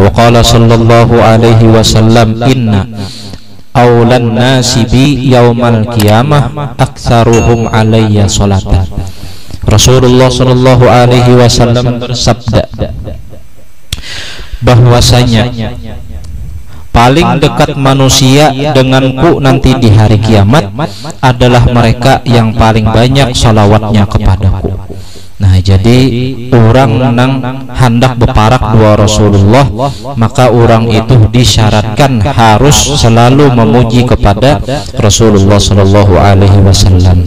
wa qala sallallahu alaihi wasallam inna awlan nasi bi yaumal qiyamah aktsaruhum alayya salatan. Rasulullah sallallahu alaihi wasallam bersabda bahwasanya paling dekat manusia denganku nanti di hari kiamat adalah mereka yang paling banyak salawatnya kepadaku. Nah, jadi orang nang hendak beparak dua Rasulullah, maka orang itu disyaratkan harus selalu memuji kepada Rasulullah sallallahu alaihi wasallam.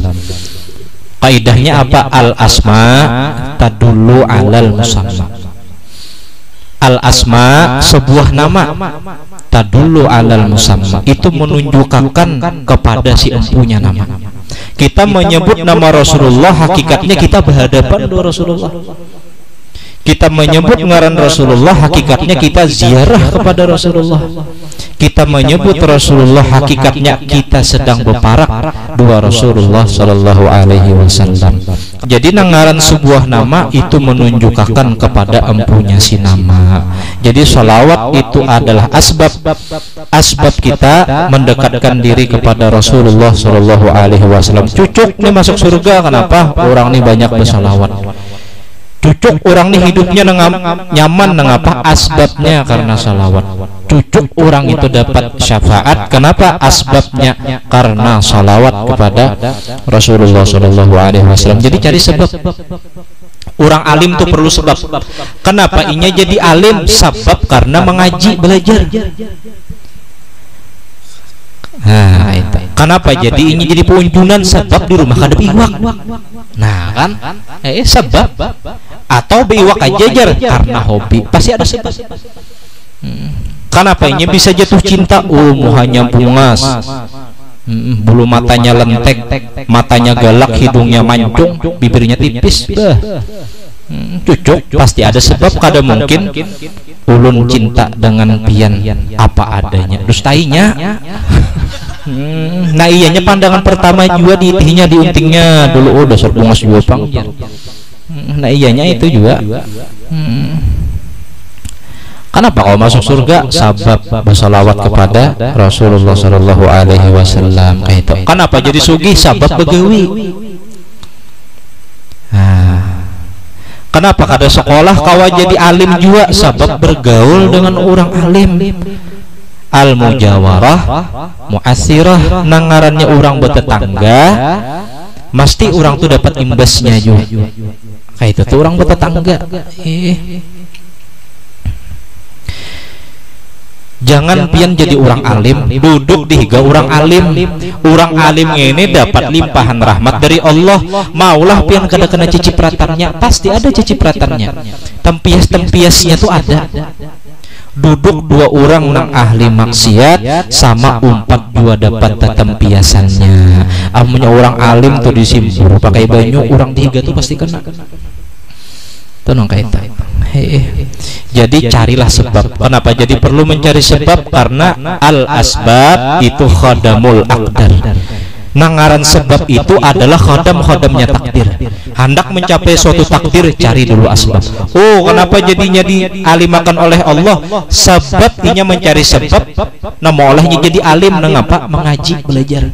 Kaidahnya apa? Al asma tadullu alal musamma. Al asma sebuah nama, tadullu alal musamma itu menunjukkan kepada si empunya nama. Kita menyebut nama Rasulullah, hakikatnya kita berhadapan dengan Rasulullah. Kita menyebut ngaran Rasulullah, hakikatnya kita ziarah kepada Rasulullah. Kita menyebut Rasulullah, hakikatnya kita sedang beparak dua Rasulullah sallallahu alaihi wasallam. Jadi ngaran sebuah nama itu menunjukkan kepada empunya si nama. Jadi salawat itu adalah asbab kita mendekatkan diri kepada Rasulullah sallallahu alaihi wasallam. Cucuk nih masuk surga, kenapa? Orang nih banyak bersalawat. Cucuk orang nih hidupnya nyaman, mengapa? Asbabnya karena salawat. Cucuk orang itu dapat syafaat, kenapa? Asbabnya karena salawat kepada Rasulullah sallallahu alaihi wasallam. Jadi cari sebab. Orang alim tuh perlu sebab. Kenapa inya jadi alim? Sebab karena mengaji, belajar. Nah, itu. Kenapa jadi ini jadi pengunjunan? Sebab di rumah kada iwak. Nah kan, sebab. Atau biwak aja jar karena hobi, pasti ada sebab. Kenapa ini bisa jatuh cinta? Muhanya bungas, bulu matanya lentek, matanya galak, hidungnya mancung, bibirnya tipis. Cucuk, pasti ada sebab. Kada mungkin ulun cinta dengan pian apa adanya, dustainya. Nah iyanya pandangan pertama juga diitinya diuntingnya dulu, dasar bungas juga pang. Nah iyanya itu juga. Kenapa kalau masuk surga? Sabab bersalawat kepada Rasulullah sallallahu alaihi wasallam. Kayak itu. Kenapa jadi sugih? Sabab begawi. Kenapa kada sekolah kawa jadi alim juga? Sabab bergaul dengan orang alim. Al mujawarah muasirah, nangarannya orang bertetangga, mesti orang tuh dapat imbasnya juga. Kayak itu tuh orang bertetangga. Jangan pian jadi orang alim duduk di higa orang alim. Orang alim ini dapat limpahan rahmat dari Allah. Maulah pian kada kena cicipratannya, pasti ada cicipratannya. Tempias-tempiasnya tuh ada. Duduk dua orang nang ahli maksiat sama umpat dua dapat tempiasannya. Amunya orang alim tuh disimpul pakai banyu, orang tiga tuh pasti kena. Tuh nang kaitan. Jadi carilah sebab. Kenapa jadi perlu mencari sebab? Karena al asbab itu khadamul aqdar. Nangaran sebab itu adalah khadam-khadamnya takdir. Hendak mencapai suatu takdir, cari dulu asbab. Kenapa jadinya dialimakan oleh Allah? Sebab inya mencari sebab. Nama olehnya jadi alim, mengapa? Mengaji, belajar.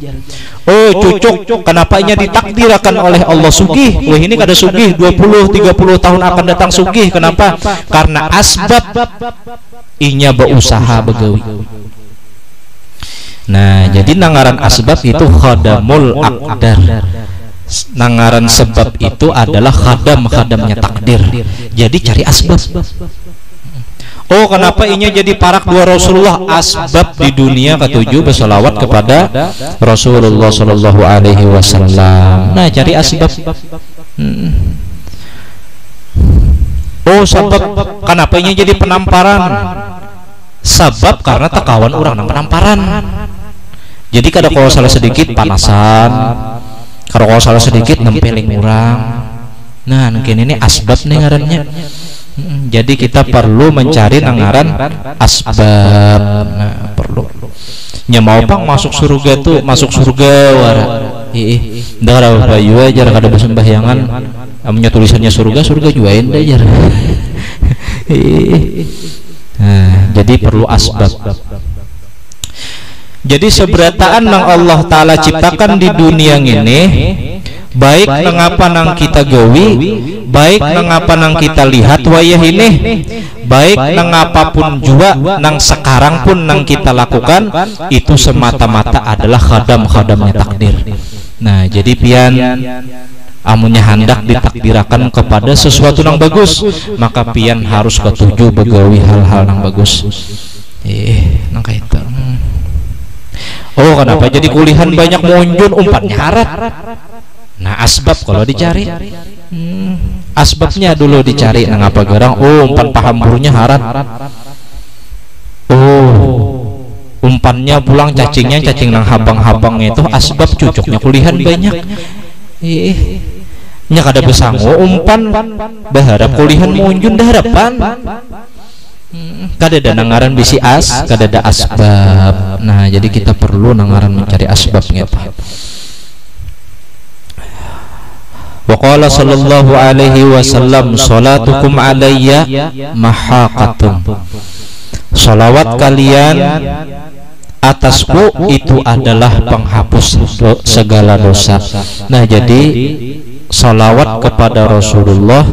Cucuk, kenapa inya ditakdirakan oleh Allah sugih? Ini kada sugih 20-30 tahun akan datang sugih. Kenapa? Karena asbab inya berusaha begawi. Nah, jadi nangaran asbab itu khadamul aqdar. Nangaran sebab itu adalah khadam-khadamnya takdir. Jadi cari asbab. Kenapa inya jadi parak dua Rasulullah? Asbab di dunia ketujuh bersolawat kepada Rasulullah sallallahu alaihi wasallam. Nah, cari asbab. Sebab kenapa inya jadi penamparan? Sebab karena tekawan orang nang penamparan. Jadi kada kalau salah sedikit panasan, kalau salah sedikit nempeling orang. Nah, mungkin ini asbab nih ngarannya. Jadi kita perlu mencari nangaran asbab. Nah, perlu. Nya mau pang masuk surga tuh, masuk surga wara. Ndak ada bayu aja kada bersembahyangan. Amunnya tulisannya surga juga enda aja. jadi perlu asbab. Jadi seberataan nang Allah Ta'ala ciptakan di dunia ini, baik mengapa nang kita gawi, baik mengapa nang kita lihat wayah ini, baik mengapapun juga nang sekarang pun nang kita lakukan, itu semata-mata adalah khadam-khadamnya takdir. Nah jadi pian amunnya hendak ditakdirakan kepada sesuatu nang bagus, maka pian harus ketuju begawi hal-hal nang bagus. Nang kaitu. Oh kenapa jadi kulihan banyak munjun umpannya harat. Nah asbab kalau dicari, asbabnya dulu dicari. Nang apa garang? Oh umpan paham burunya harat. Oh umpannya pulang cacingnya cacing nang habang-habangnya itu asbab cucuknya kulihan banyak. Nya kada besango umpan berharap kulihan munjun daharapan. Kada ada nangaran bisi kada ada asbab. Nah jadi kita perlu nangaran mencari asbabnya. Wa qala sallallahu alaihi wasallam salatukum alayya mahaqatun. Salawat kalian atasku itu adalah penghapus segala dosa. Nah jadi salawat kepada Rasulullah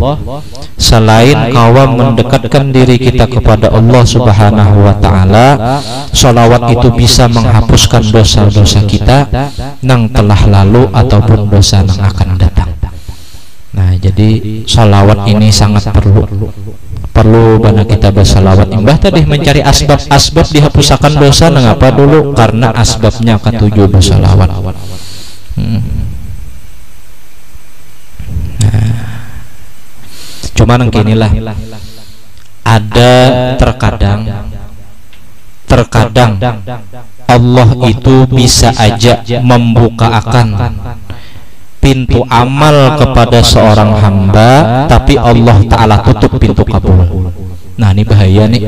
selain kawam mendekatkan diri kita kepada Allah Subhanahu wa Ta'ala, salawat itu bisa menghapuskan dosa-dosa kita nang telah lalu ataupun dosa nang akan datang. Nah jadi salawat ini sangat perlu bana kita bersalawat. Imbah tadi mencari asbab dihapusakan dosa nang apa dulu, karena asbabnya ketujuh bersalawat. Cuma inilah ada terkadang Allah itu bisa aja membukakan pintu amal kepada seorang hamba, tapi Allah Ta'ala tutup pintu kabul. Nah ini bahaya nih.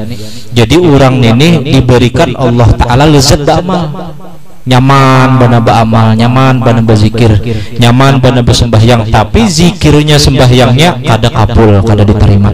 Jadi orang ini diberikan Allah Ta'ala lezat beramal, nyaman bana beramal, nyaman bana berzikir, nyaman bana bersembahyang, tapi zikirnya sembahyangnya kada kabul, kada diterima.